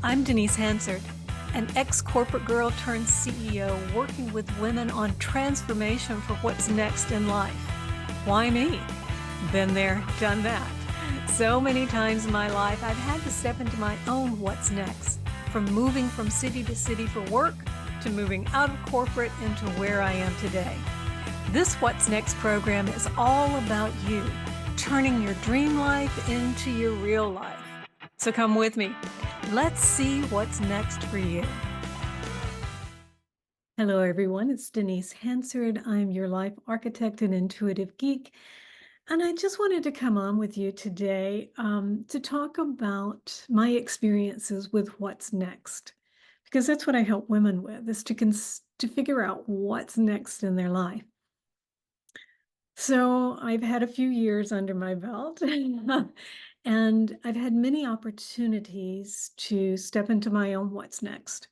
I'm Denise Hansard, an ex-corporate girl turned CEO working with women on transformation for what's next in life. Why me? Been there, done that. So many times in my life, I've had to step into my own what's next, from moving from city to city for work to moving out of corporate into where I am today. This What's Next program is all about you, turning your dream life into your real life. So come with me. Let's see what's next for you. Hello, everyone. It's Denise Hansard. I'm your life architect and intuitive geek. And I just wanted to come on with you today to talk about my experiences with what's next, because that's what I help women with, is to figure out what's next in their life. So I've had a few years under my belt and I've had many opportunities to step into my own what's next.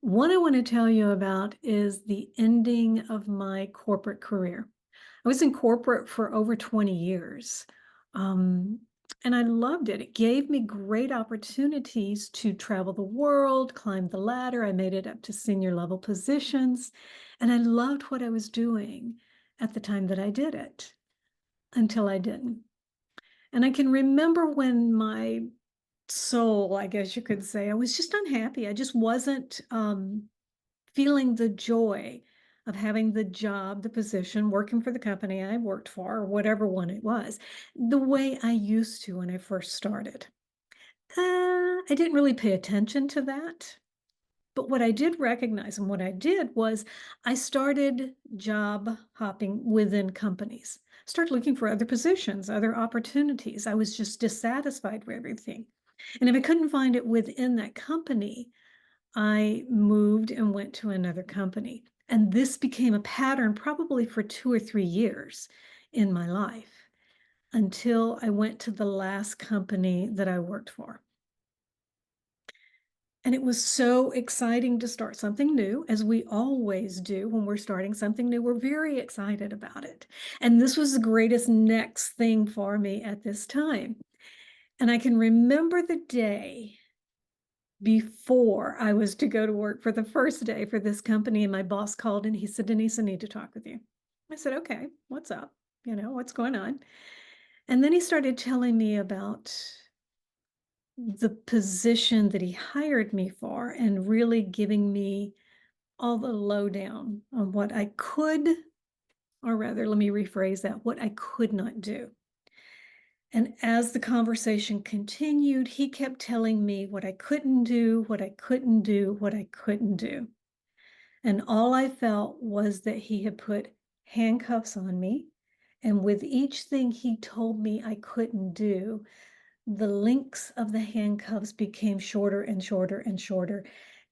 One I want to tell you about is the ending of my corporate career. I was in corporate for over 20 years. And I loved it. It gave me great opportunities to travel the world, climb the ladder. I made it up to senior level positions. And I loved what I was doing at the time that I did it until I didn't. And I can remember when my soul, I guess you could say, I was just unhappy. I just wasn't feeling the joy of having the job, the position, working for the company I worked for, or whatever one it was, the way I used to when I first started. I didn't really pay attention to that. But what I did recognize and what I did was I started job hopping within companies, started looking for other positions, other opportunities. I was just dissatisfied with everything. And if I couldn't find it within that company, I moved and went to another company. And this became a pattern probably for 2 or 3 years in my life until I went to the last company that I worked for. And it was so exciting to start something new, as we always do when we're starting something new. We're very excited about it. And this was the greatest next thing for me at this time. And I can remember the day before I was to go to work for the first day for this company, and my boss called and he said, "Denise, I need to talk with you." I said, "Okay, what's up? What's going on?" And then he started telling me about the position that he hired me for and really giving me all the lowdown on what I could, or rather, let me rephrase that, what I could not do. And as the conversation continued, he kept telling me what I couldn't do, what I couldn't do, what I couldn't do. And all I felt was that he had put handcuffs on me. And with each thing he told me I couldn't do, the links of the handcuffs became shorter and shorter and shorter,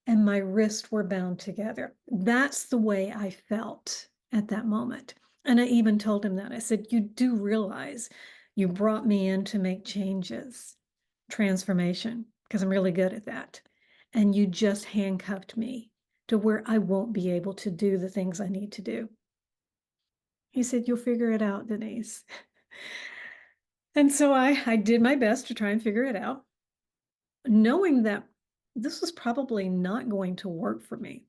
and my wrists were bound together. That's the way I felt at that moment. And I even told him that. I said, "You do realize you brought me in to make changes, transformation, because I'm really good at that. And you just handcuffed me to where I won't be able to do the things I need to do." He said, "You'll figure it out, Denise." And so I did my best to try and figure it out, knowing that this was probably not going to work for me,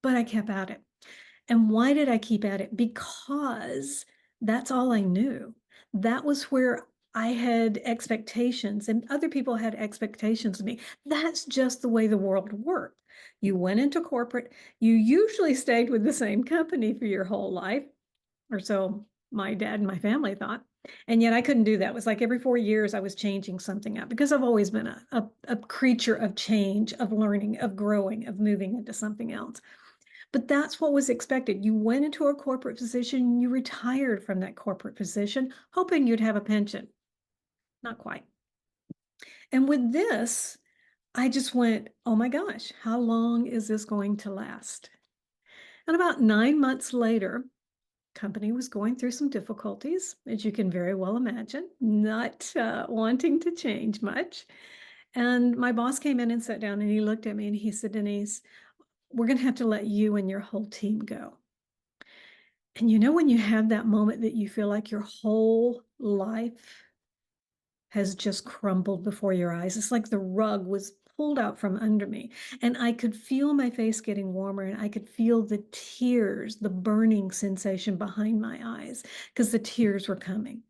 but I kept at it. And why did I keep at it? Because that's all I knew. That was where I had expectations and other people had expectations of me. That's just the way the world worked. You went into corporate, you usually stayed with the same company for your whole life, or so my dad and my family thought. And yet I couldn't do that. It was like every 4 years I was changing something up, because I've always been a creature of change, of learning, of growing, of moving into something else. But that's what was expected. You went into a corporate position, you retired from that corporate position, hoping you'd have a pension. Not quite. And with this, I just went, oh my gosh, how long is this going to last? And about 9 months later, company was going through some difficulties, as you can very well imagine, not wanting to change much. And my boss came in and sat down and he looked at me and he said, "Denise, we're going to have to let you and your whole team go." And when you have that moment that you feel like your whole life has just crumbled before your eyes, it's like the rug was pulled out from under me. And I could feel my face getting warmer, and I could feel the tears, the burning sensation behind my eyes, because the tears were coming.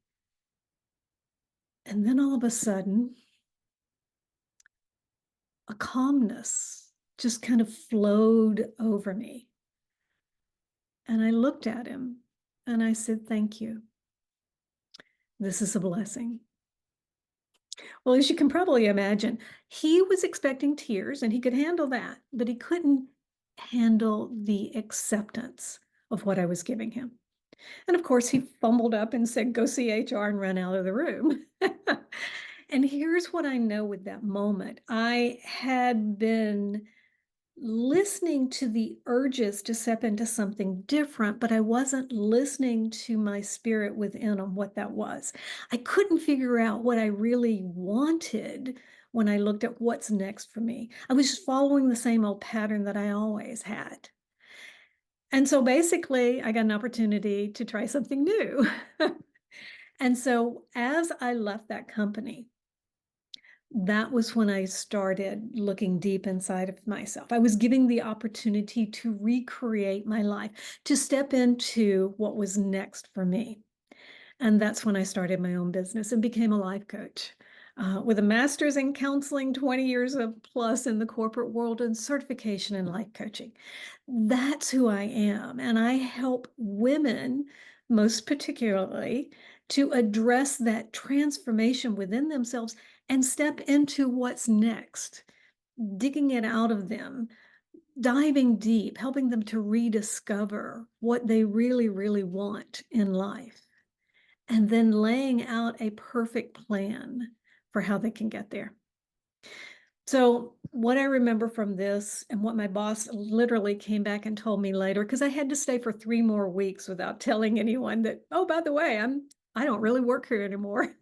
And then all of a sudden, a calmness just kind of flowed over me. And I looked at him and I said, "Thank you. This is a blessing." Well, as you can probably imagine, he was expecting tears and he could handle that, but he couldn't handle the acceptance of what I was giving him. And of course, he fumbled up and said, "Go see HR," and ran out of the room. And here's what I know with that moment. I had been listening to the urges to step into something different, but I wasn't listening to my spirit within on what that was. I couldn't figure out what I really wanted when I looked at what's next for me. I was just following the same old pattern that I always had. And so basically, I got an opportunity to try something new. And so as I left that company, that was when I started looking deep inside of myself. I was giving the opportunity to recreate my life, to step into what was next for me. And that's when I started my own business and became a life coach. With a master's in counseling, 20 years of plus in the corporate world, and certification in life coaching. That's who I am. And I help women, most particularly, to address that transformation within themselves and step into what's next, digging it out of them, diving deep, helping them to rediscover what they really, really want in life, and then laying out a perfect plan for how they can get there. So what I remember from this, and what my boss literally came back and told me later, because I had to stay for 3 more weeks without telling anyone that, "Oh, by the way, I don't really work here anymore."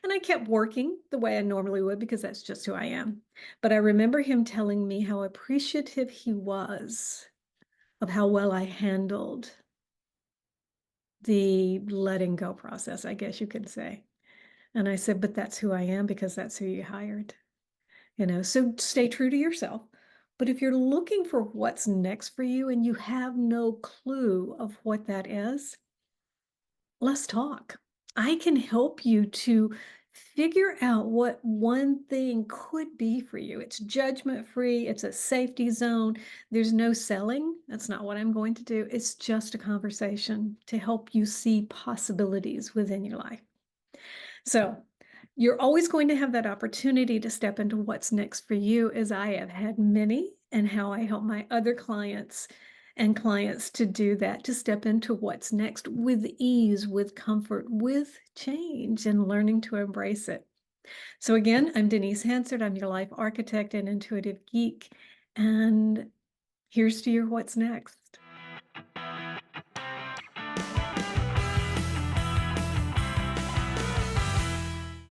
And I kept working the way I normally would, because that's just who I am. But I remember him telling me how appreciative he was of how well I handled the letting go process, I guess you could say. And I said, "But that's who I am, because that's who you hired." So stay true to yourself. But if you're looking for what's next for you and you have no clue of what that is, let's talk. I can help you to figure out what one thing could be for you. It's judgment free, it's a safety zone. There's no selling. That's not what I'm going to do. It's just a conversation to help you see possibilities within your life. So you're always going to have that opportunity to step into what's next for you, as I have had many, and how I help my other clients to do that, to step into what's next with ease, with comfort, with change, and learning to embrace it. So again, I'm Denise Hansard. I'm your life architect and intuitive geek. And here's to your what's next.